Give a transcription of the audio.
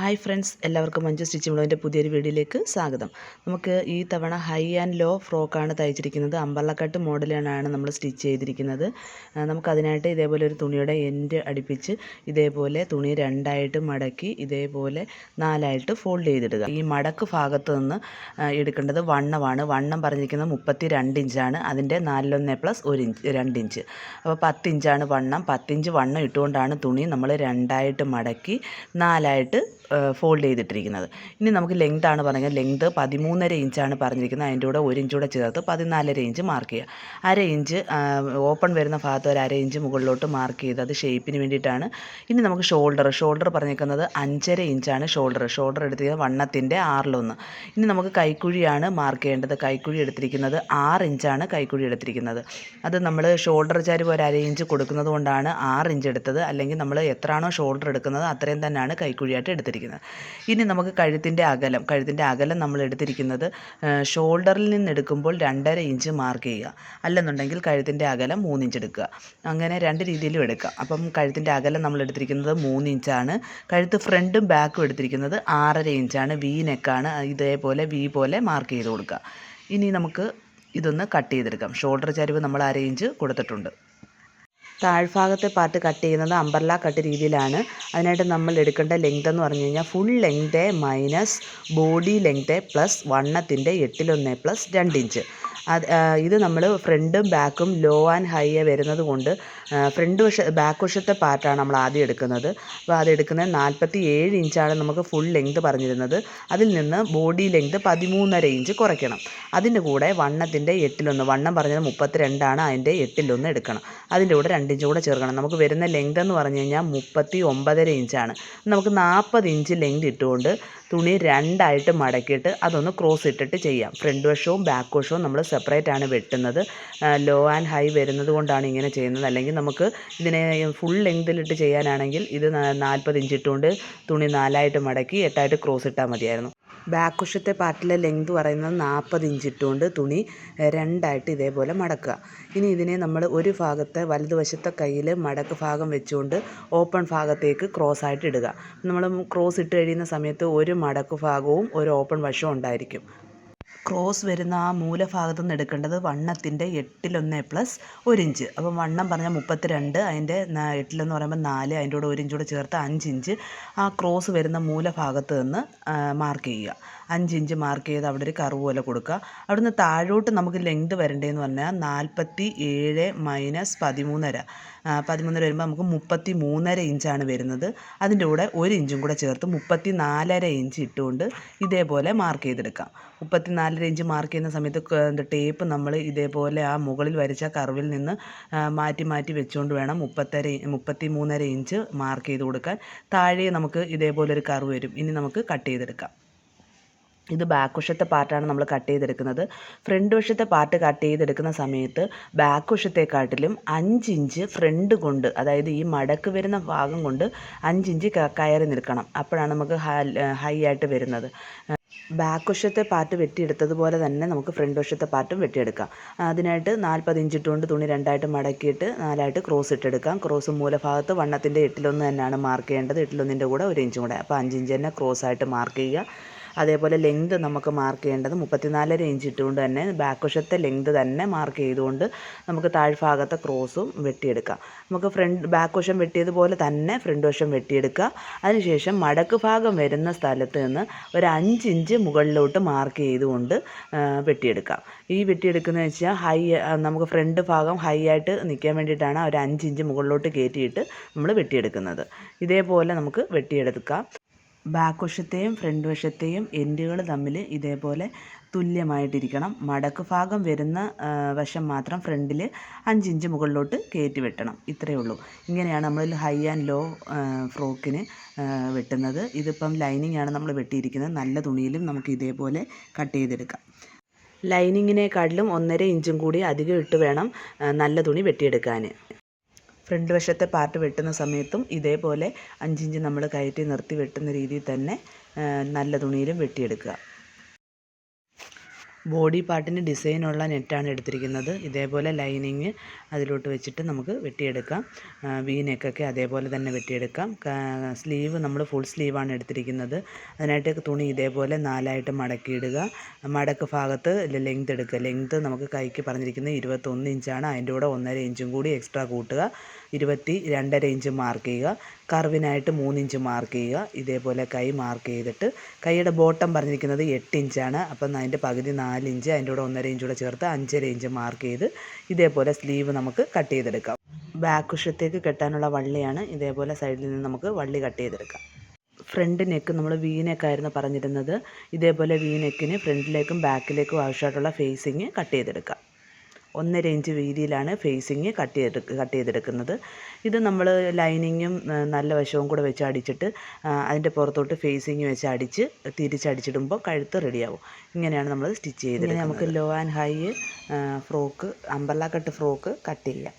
Hi friends, എല്ലാവർക്കും Manju stitching ബ്ലോഗിൻ്റെ പുതിയൊരു വീഡിയോയിലേക്ക് സ്വാഗതം. നമുക്ക് ഈ തവണ ഹൈ ആൻഡ് ലോ ഫ്രോക്കാണ് തയ്ച്ചിരിക്കുന്നത്. അമ്പർല കട്ട് മോഡലാണ് നമ്മൾ സ്റ്റിച്ച് ചെയ്തിരിക്കുന്നത്. നമുക്കതിനായിട്ട് ഇതേപോലെ ഒരു തുണിയുടെ എൻഡ് അടുപ്പിച്ച് ഇതേപോലെ തുണി രണ്ടായിട്ട് മടക്കി ഇതേപോലെ നാലായിട്ട് ഫോൾഡ് ചെയ്തിടുക. ഈ മടക്ക് ഭാഗത്ത് നിന്ന് എടുക്കേണ്ടത് വണ്ണമാണ്. വണ്ണം പറഞ്ഞിരിക്കുന്നത് 32 ഇഞ്ചാണ്. അതിൻ്റെ 4+1 ഇഞ്ച് 2 ഇഞ്ച്. അപ്പോൾ 10 ഇഞ്ചാണ് വണ്ണം. 10 ഇഞ്ച് വണ്ണം ഇട്ടുകൊണ്ടാണ് തുണി നമ്മൾ രണ്ടായിട്ട് മടക്കി നാലായിട്ട് ഫോൾഡ് ചെയ്തിട്ടിരിക്കുന്നത്. ഇനി നമുക്ക് ലെങ്ത് ആണ് പറഞ്ഞത്. ലെങ്ത് 13.5 ഇഞ്ചാണ് പറഞ്ഞിരിക്കുന്നത്. അതിൻ്റെ കൂടെ 1 ഇഞ്ച് കൂടെ ചേർത്ത് 14.5 ഇഞ്ച് മാർക്ക് ചെയ്യുക. 1/2 ഇഞ്ച് ഓപ്പൺ വരുന്ന ഭാഗത്ത് ഒരു 1/2 ഇഞ്ച് മുകളിലോട്ട് മാർക്ക് ചെയ്ത് അത് ഷേപ്പിന് വേണ്ടിയിട്ടാണ്. ഇനി നമുക്ക് ഷോൾഡർ പറഞ്ഞിരിക്കുന്നത് 5.5 ഇഞ്ചാണ്. ഷോൾഡർ എടുത്തിരിക്കുന്നത് വണ്ണത്തിൻ്റെ 6/1. ഇനി നമുക്ക് കൈക്കുഴിയാണ് മാർക്ക് ചെയ്യേണ്ടത്. കൈക്കുഴി എടുത്തിരിക്കുന്നത് 6 ഇഞ്ചാണ്. കൈക്കുഴി എടുത്തിരിക്കുന്നത് അത് നമ്മൾ ഷോൾഡർ ചരിവ് ഒരു 1/2 ഇഞ്ച് കൊടുക്കുന്നത് കൊണ്ടാണ് 6 ഇഞ്ച് എടുത്തത്. അല്ലെങ്കിൽ നമ്മൾ എത്രയാണോ ഷോൾഡർ എടുക്കുന്നത് അത്രയും തന്നെയാണ് കൈക്കുഴിയായിട്ട് എടുത്തിരിക്കുന്നത്. ഇനി നമുക്ക് കഴുത്തിൻ്റെ അകലം നമ്മൾ എടുത്തിരിക്കുന്നത് ഷോൾഡറിൽ നിന്ന് എടുക്കുമ്പോൾ 2.5 ഇഞ്ച് മാർക്ക് ചെയ്യുക. അല്ലെന്നുണ്ടെങ്കിൽ കഴുത്തിൻ്റെ അകലം 3 ഇഞ്ച് എടുക്കുക. അങ്ങനെ രണ്ട് രീതിയിലും എടുക്കാം. അപ്പം കഴുത്തിൻ്റെ അകലം നമ്മൾ എടുത്തിരിക്കുന്നത് 3 ഇഞ്ചാണ്. കഴുത്ത് ഫ്രണ്ടും ബാക്കും എടുത്തിരിക്കുന്നത് 6.5 ഇഞ്ചാണ്. വി നെക്കാണ്. ഇതേപോലെ വി പോലെ മാർക്ക് ചെയ്ത് കൊടുക്കുക. ഇനി നമുക്ക് ഇതൊന്ന് കട്ട് ചെയ്തെടുക്കാം. ഷോൾഡർ ചരിവ് നമ്മൾ 1/2 ഇഞ്ച് കൊടുത്തിട്ടുണ്ട്. താഴ്ഭാഗത്തെ പാർട്ട് കട്ട് ചെയ്യുന്നത് അമ്പർല കട്ട് രീതിയിലാണ്. അതിനായിട്ട് നമ്മൾ എടുക്കേണ്ട ലെങ്ത് എന്ന് പറഞ്ഞു കഴിഞ്ഞാൽ full length minus body length plus വണ്ണത്തിൻ്റെ 8+1+2 ഇഞ്ച്. ഇത് നമ്മൾ ഫ്രണ്ടും ബാക്കും ലോ ആൻഡ് ഹൈ വരുന്നത് കൊണ്ട് ബാക്ക് വശത്തെ പാർട്ടാണ് നമ്മൾ ആദ്യം എടുക്കുന്നത്. അപ്പോൾ അതെടുക്കുന്നത് 47 ഇഞ്ചാണ് നമുക്ക് ഫുൾ ലെങ്ത് പറഞ്ഞിരുന്നത്. അതിൽ നിന്ന് ബോഡി ലെങ്ത് 13.5 ഇഞ്ച് കുറയ്ക്കണം. അതിൻ്റെ കൂടെ വണ്ണത്തിൻ്റെ 8+1, വണ്ണം പറഞ്ഞത് 32 ആണ്. അതിൻ്റെ 8+1 എടുക്കണം. അതിൻ്റെ കൂടെ 2 ഇഞ്ച് കൂടെ ചേർക്കണം. നമുക്ക് വരുന്ന ലെങ്ത് എന്ന് പറഞ്ഞു കഴിഞ്ഞാൽ 39.5 ഇഞ്ചാണ്. നമുക്ക് 40 ഇഞ്ച് ലെങ്ത് ഇട്ടുകൊണ്ട് തുണി രണ്ടായിട്ട് മടക്കിയിട്ട് അതൊന്ന് ക്രോസ് ഇട്ടിട്ട് ചെയ്യാം. ഫ്രണ്ട് വശവും ബാക്ക് വശവും നമ്മൾ സെപ്പറേറ്റ് ആണ് വെട്ടുന്നത്. ലോ ആൻഡ് ഹൈ വരുന്നത് കൊണ്ടാണ് ഇങ്ങനെ ചെയ്യുന്നത്. അല്ലെങ്കിൽ നമുക്ക് ഇതിനെ ഫുൾ ലെങ്തിലിട്ട് ചെയ്യാനാണെങ്കിൽ ഇത് 40 ഇഞ്ച് ഇട്ടുകൊണ്ട് തുണി 4ആയിട്ട് മടക്കി 8ആയിട്ട് ക്രോസ് ഇട്ടാൽ മതിയായിരുന്നു. ബാക്ക് വശത്തെ പാർട്ടിലെ ലെങ്ത് പറയുന്നത് 40 ഇഞ്ച് ഇട്ടുകൊണ്ട് തുണി രണ്ടായിട്ട് ഇതേപോലെ മടക്കുക. ഇനി ഇതിനെ നമ്മൾ ഒരു ഭാഗത്തെ വലതുവശത്തെ കയ്യിൽ മടക്ക് ഭാഗം വെച്ചുകൊണ്ട് ഓപ്പൺ ഭാഗത്തേക്ക് ക്രോസ് ആയിട്ട് ഇടുക. നമ്മൾ ക്രോസ് ഇട്ട് കഴിയുന്ന സമയത്ത് ഒരു മടക്ക് ഭാഗവും ഒരു ഓപ്പൺ വശവും ഉണ്ടായിരിക്കും. ക്രോസ് വരുന്ന ആ മൂലഭാഗത്തു നിന്ന് എടുക്കേണ്ടത് വണ്ണത്തിൻ്റെ 8+1+1 ഇഞ്ച്. അപ്പം വണ്ണം പറഞ്ഞാൽ 32, അതിൻ്റെ 8 പറയുമ്പോൾ 4, അതിൻ്റെ കൂടെ 1 ഇഞ്ച് കൂടെ ചേർത്ത് 5 ഇഞ്ച് ആ ക്രോസ് വരുന്ന മൂലഭാഗത്ത് നിന്ന് മാർക്ക് ചെയ്യുക. 5 ഇഞ്ച് മാർക്ക് ചെയ്ത് അവിടെ ഒരു കർവ് പോലെ കൊടുക്കുക. അവിടുന്ന് താഴോട്ട് നമുക്ക് ലെങ്ത് വരേണ്ടതെന്ന് പറഞ്ഞാൽ 47 മൈനസ് 13.5. 13.5 വരുമ്പോൾ നമുക്ക് 33.5 ഇഞ്ചാണ് വരുന്നത്. അതിൻ്റെ കൂടെ 1 ഇഞ്ചും കൂടെ ചേർത്ത് 34.5 ഇഞ്ച് ഇട്ടുകൊണ്ട് ഇതേപോലെ മാർക്ക് ചെയ്തെടുക്കാം. 34.5 ഇഞ്ച് മാർക്ക് ചെയ്യുന്ന സമയത്ത് ടേപ്പ് നമ്മൾ ഇതേപോലെ ആ മുകളിൽ വരച്ച കർവിൽ നിന്ന് മാറ്റി വെച്ചുകൊണ്ട് വേണം 33.5 ഇഞ്ച് മാർക്ക് ചെയ്ത് കൊടുക്കാൻ. താഴെ നമുക്ക് ഇതേപോലെ ഒരു കർവ് വരും. ഇനി നമുക്ക് കട്ട് ചെയ്തെടുക്കാം. ഇത് ബാക്ക് വശത്തെ പാർട്ടാണ് നമ്മൾ കട്ട് ചെയ്തെടുക്കുന്നത്. ഫ്രണ്ട് വശത്തെ പാർട്ട് കട്ട് ചെയ്തെടുക്കുന്ന സമയത്ത് ബാക്ക് വശത്തെക്കാട്ടിലും 5 ഇഞ്ച് ഫ്രണ്ട് കൊണ്ട്, അതായത് ഈ മടക്ക് വരുന്ന ഭാഗം കൊണ്ട് 5 ഇഞ്ച് കയറി നിൽക്കണം. അപ്പോഴാണ് നമുക്ക് ഹൈ ആയിട്ട് വരുന്നത്. ബാക്ക് വശത്തെ പാർട്ട് വെട്ടിയെടുത്തതുപോലെ തന്നെ നമുക്ക് ഫ്രണ്ട് വശത്തെ പാർട്ടും വെട്ടിയെടുക്കാം. അതിനായിട്ട് 40 ഇഞ്ച് ഇട്ടുകൊണ്ട് തുണി രണ്ടായിട്ട് മടക്കിയിട്ട് 4ആയിട്ട് ക്രോസ് ഇട്ടെടുക്കാം. ക്രോസ് മൂലഭാഗത്ത് വണ്ണത്തിൻ്റെ 8+1 തന്നെയാണ് മാർക്ക് ചെയ്യേണ്ടത്. 8+1ൻ്റെ കൂടെ 1 ഇഞ്ചും കൂടെ, അപ്പോൾ 5 ഇഞ്ച് തന്നെ ക്രോസ് ആയിട്ട് മാർക്ക് ചെയ്യുക. അതേപോലെ ലെങ്ത് നമുക്ക് മാർക്ക് ചെയ്യേണ്ടത് 34.5 ഇഞ്ച് ഇട്ടുകൊണ്ട് തന്നെ ബാക്ക് വശത്തെ ലെങ്ത് തന്നെ മാർക്ക് ചെയ്തുകൊണ്ട് നമുക്ക് താഴ്ഭാഗത്തെ ക്രോസും വെട്ടിയെടുക്കാം. നമുക്ക് ബാക്ക് വശം വെട്ടിയതുപോലെ തന്നെ ഫ്രണ്ട് വശം വെട്ടിയെടുക്കുക. അതിനുശേഷം മടക്ക് ഭാഗം വരുന്ന സ്ഥലത്ത് നിന്ന് ഒരു 5 ഇഞ്ച് മുകളിലോട്ട് മാർക്ക് ചെയ്തുകൊണ്ട് വെട്ടിയെടുക്കാം. ഈ വെട്ടിയെടുക്കുന്നത് വെച്ചാൽ നമുക്ക് ഫ്രണ്ട് ഭാഗം ഹൈ ആയിട്ട് നിൽക്കാൻ വേണ്ടിയിട്ടാണ് ഒരു 5 ഇഞ്ച് മുകളിലോട്ട് കയറ്റിയിട്ട് നമ്മൾ വെട്ടിയെടുക്കുന്നത്. ഇതേപോലെ നമുക്ക് വെട്ടിയെടുക്കാം. ബാക്ക് വശത്തെയും ഫ്രണ്ട് വശത്തെയും എൻഡുകൾ തമ്മിൽ ഇതേപോലെ തുല്യമായിട്ടിരിക്കണം. മടക്ക് ഭാഗം വരുന്ന വശം മാത്രം ഫ്രണ്ടിൽ 5 ഇഞ്ച് മുകളിലോട്ട് കയറ്റി വെട്ടണം. ഇത്രയേ ഉള്ളൂ. ഇങ്ങനെയാണ് നമ്മൾ ഹൈ ആൻഡ് ലോ ഫ്രോക്കിന് വെട്ടുന്നത്. ഇതിപ്പം ലൈനിങ് ആണ് നമ്മൾ വെട്ടിയിരിക്കുന്നത്. നല്ല തുണിയിലും നമുക്ക് ഇതേപോലെ കട്ട് ചെയ്തെടുക്കാം. ലൈനിങ്ങിനേക്കാട്ടിലും 1.5 ഇഞ്ചും കൂടി അധികം ഇട്ട് വേണം നല്ല തുണി വെട്ടിയെടുക്കാൻ. ഫ്രണ്ട് വശത്തെ പാർട്ട് വെട്ടുന്ന സമയത്തും ഇതേപോലെ 5 ഇഞ്ച് നമ്മൾ കയറ്റി നിർത്തി വെട്ടുന്ന രീതിയിൽ തന്നെ നല്ല തുണിയിലും വെട്ടിയെടുക്കുക. ബോഡി പാർട്ടിന് ഡിസൈനുള്ള നെറ്റാണ് എടുത്തിരിക്കുന്നത്. ഇതേപോലെ ലൈനിങ് അതിലോട്ട് വെച്ചിട്ട് നമുക്ക് വെട്ടിയെടുക്കാം. വി നെക്കൊക്കെ അതേപോലെ തന്നെ വെട്ടിയെടുക്കാം. സ്ലീവ് നമ്മൾ ഫുൾ സ്ലീവാണ് എടുത്തിരിക്കുന്നത്. അതിനായിട്ട് തുണി ഇതേപോലെ 4ആയിട്ട് മടക്കിയിടുക. മടക്ക് ഭാഗത്ത് ലെങ്ത് എടുക്കുക. ലെങ്ത് നമുക്ക് കൈക്ക് പറഞ്ഞിരിക്കുന്നത് 21 ഇഞ്ചാണ്. അതിൻ്റെ കൂടെ 1.5 ഇഞ്ചും കൂടി എക്സ്ട്രാ കൂട്ടുക. 22.5 ഇഞ്ച് മാർക്ക് ചെയ്യുക. കർവിനായിട്ട് 3 ഇഞ്ച് മാർക്ക് ചെയ്യുക. ഇതേപോലെ കൈ മാർക്ക് ചെയ്തിട്ട് കൈയുടെ ബോട്ടം പറഞ്ഞിരിക്കുന്നത് 8 ഇഞ്ചാണ്. അപ്പം അതിൻ്റെ പകുതി 4 ഇഞ്ച്, അതിൻ്റെ കൂടെ 1.5 ഇഞ്ച് കൂടെ ചേർത്ത് 5.5 ഇഞ്ച് മാർക്ക് ചെയ്ത് ഇതേപോലെ സ്ലീവ് നമുക്ക് കട്ട് ചെയ്തെടുക്കാം. ബാക്ക് വശത്തേക്ക് കെട്ടാനുള്ള വള്ളിയാണ്. ഇതേപോലെ സൈഡിൽ നിന്ന് നമുക്ക് വള്ളി കട്ട് ചെയ്തെടുക്കാം. ഫ്രണ്ട് നെക്ക് നമ്മൾ വി നെക്കായിരുന്നു പറഞ്ഞിരുന്നത്. ഇതേപോലെ വി നെക്കിന് ഫ്രണ്ടിലേക്കും ബാക്കിലേക്കും ആവശ്യമായിട്ടുള്ള ഫേസിങ് കട്ട് ചെയ്തെടുക്കാം. 1.5 ഇഞ്ച് വീതിയിലാണ് ഫേസിങ് കട്ട് ചെയ്തെടുക്കുന്നത്. ഇത് നമ്മൾ ലൈനിങ്ങും നല്ല വശവും കൂടെ വെച്ച് അടിച്ചിട്ട് അതിൻ്റെ പുറത്തോട്ട് ഫേസിങ് വെച്ച് അടിച്ച് തിരിച്ചടിച്ചിടുമ്പോൾ കഴുത്ത് റെഡിയാവും. ഇങ്ങനെയാണ് നമ്മൾ സ്റ്റിച്ച് ചെയ്തത്. നമുക്ക് law and high frock, umbrella cut frock cut ചെയ്യാം.